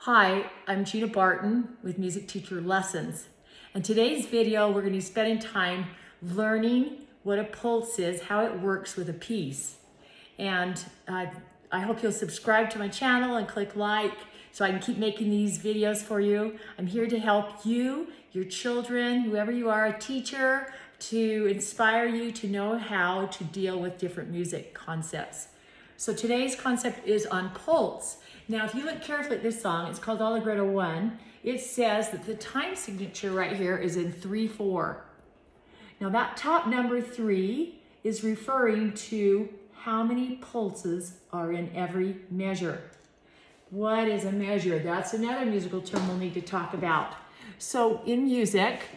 Hi, I'm Gina Barton with Music Teacher Lessons. In today's video, we're going to be spending time learning what a pulse is, how it works with a piece. And I hope you'll subscribe to my channel and click like so I can keep making these videos for you. I'm here to help you, your children, whoever you are, a teacher, to inspire you to know how to deal with different music concepts. So today's concept is on pulse. Now, if you look carefully at this song, it's called Allegretto 1. It says that the time signature right here is in 3/4. Now that top number 3 is referring to how many pulses are in every measure. What is a measure? That's another musical term we'll need to talk about. So in music,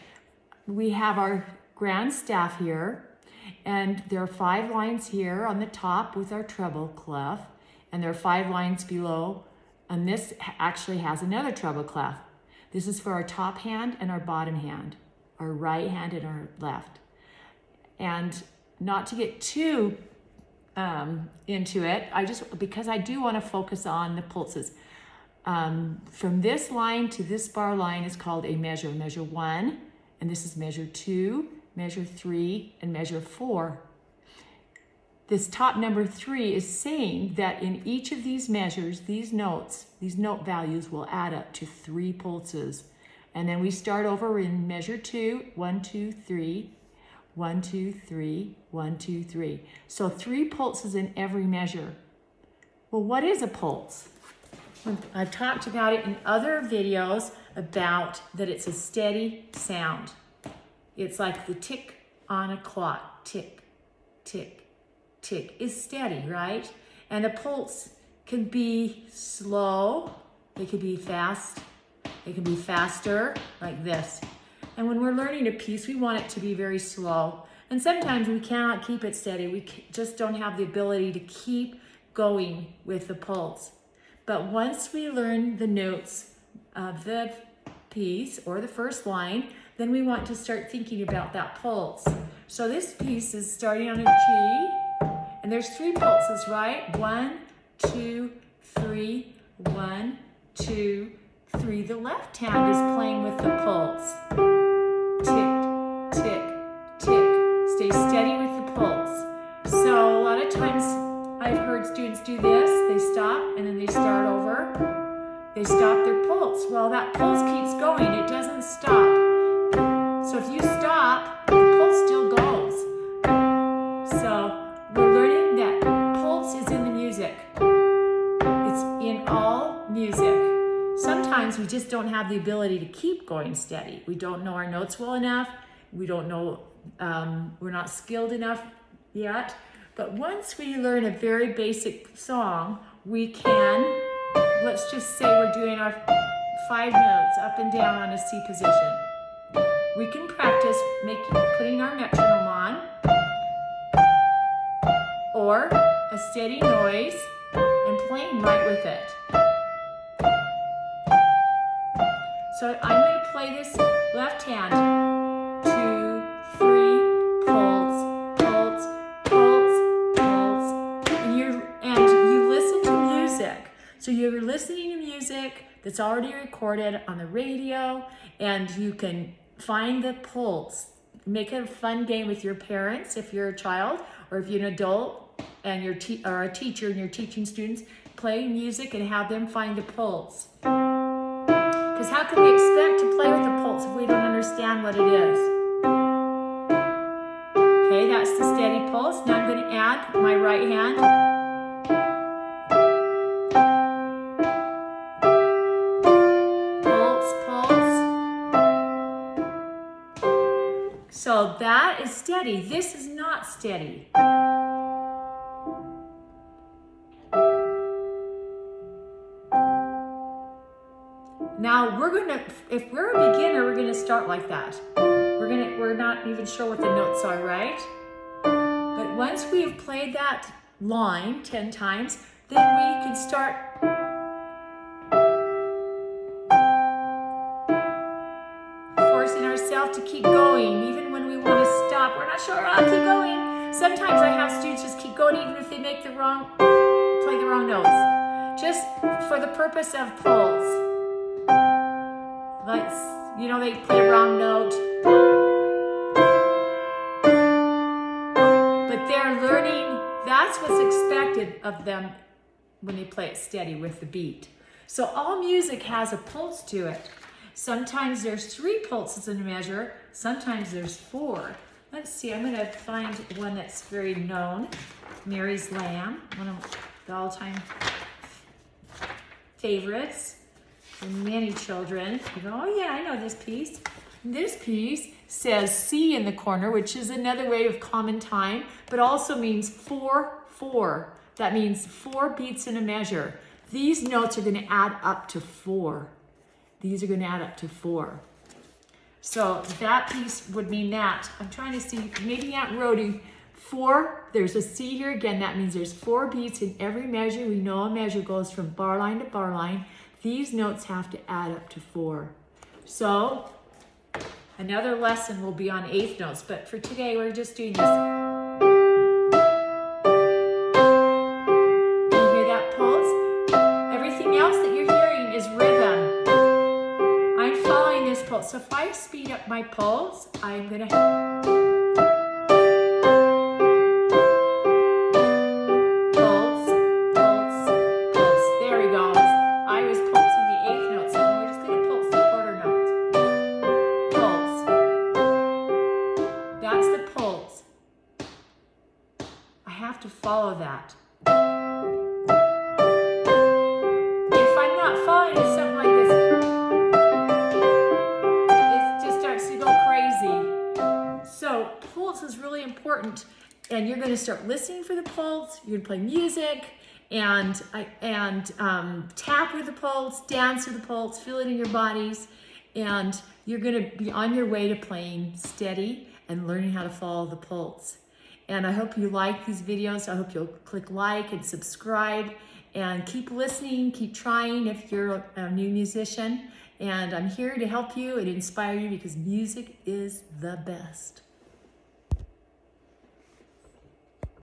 we have our grand staff here, and there are 5 lines here on the top with our treble clef, and there are 5 lines below, and this actually has another treble clef. This is for our top hand and our bottom hand, our right hand and our left. And not to get too into it, because I do want to focus on the pulses. From this line to this bar line is called a measure. Measure 1, and this is measure 2, measure 3, and measure 4. This top number 3 is saying that in each of these measures, these note values will add up to 3 pulses. And then we start over in measure 2, 1, 2, 3, 1, 2, 3, 1, 2, 3. So 3 pulses in every measure. Well, what is a pulse? I've talked about it in other videos about that it's a steady sound. It's like the tick on a clock. Tick, tick, tick is steady, right? And a pulse can be slow, it can be fast, it can be faster, like this. And when we're learning a piece, we want it to be very slow. And sometimes we cannot keep it steady. We just don't have the ability to keep going with the pulse. But once we learn the notes of the piece or the first line, then we want to start thinking about that pulse. So this piece is starting on a G, and there's 3 pulses, right? 1, 2, 3, 1, 2, 3. The left hand is playing with the pulse. Tick, tick, tick. Stay steady with the pulse. So a lot of times I've heard students do this. They stop and then they start over. They stop their pulse. Well, that pulse keeps going. It doesn't stop. So if you stop, the pulse still goes. So we're learning that pulse is in the music. It's in all music. Sometimes we just don't have the ability to keep going steady. We don't know our notes well enough. We don't know, we're not skilled enough yet. But once we learn a very basic song, we can, let's just say we're doing our 5 notes up and down on a C position. We can practice putting our metronome on, or a steady noise and playing right with it. So I'm going to play this left hand. 2, 3, pulse, pulse, pulse, pulse. And you listen to music. So you're listening to music that's already recorded on the radio, and you can find the pulse. Make it a fun game with your parents if you're a child, or if you're an adult and you're a teacher and you're teaching students. Play music and have them find the pulse. Because how can we expect to play with the pulse if we don't understand what it is? Okay, that's the steady pulse. Now I'm going to add my right hand. So that is steady. This is not steady. Now if we're a beginner, we're gonna start like that. We're not even sure what the notes are, right? But once we've played that line 10 times, then we can start forcing ourselves to keep going, even when we want to stop. We're not sure, I'll keep going. Sometimes I have students just keep going even if they play the wrong notes, just for the purpose of pulse. Like, you know, they play a wrong note. But they're learning, that's what's expected of them when they play it steady with the beat. So all music has a pulse to it. Sometimes there's 3 pulses in a measure, sometimes there's 4. Let's see, I'm gonna find one that's very known. Mary's Lamb, one of the all-time favorites for many children. You go, oh yeah, I know this piece. This piece says C in the corner, which is another way of common time, but also means 4/4. That means 4 beats in a measure. These notes are going to add up to 4. These are going to add up to 4. So that piece would mean that. I'm trying to see, maybe Aunt Rhody, 4, there's a C here again. That means there's 4 beats in every measure. We know a measure goes from bar line to bar line. These notes have to add up to 4. So another lesson will be on 8th notes, but for today we're just doing this. So if I speed up my pulse, I'm gonna pulse, pulse, pulse. There we go. I was pulsing the 8th note, so we're just gonna pulse the quarter notes. Pulse. That's the pulse. I have to follow that. If I'm not following, it's something like this. So pulse is really important, and you're going to start listening for the pulse. You're going to play music and tap with the pulse, dance with the pulse, feel it in your bodies, and you're going to be on your way to playing steady and learning how to follow the pulse. And I hope you like these videos. I hope you'll click like and subscribe and keep listening, keep trying if you're a new musician. And I'm here to help you and inspire you because music is the best.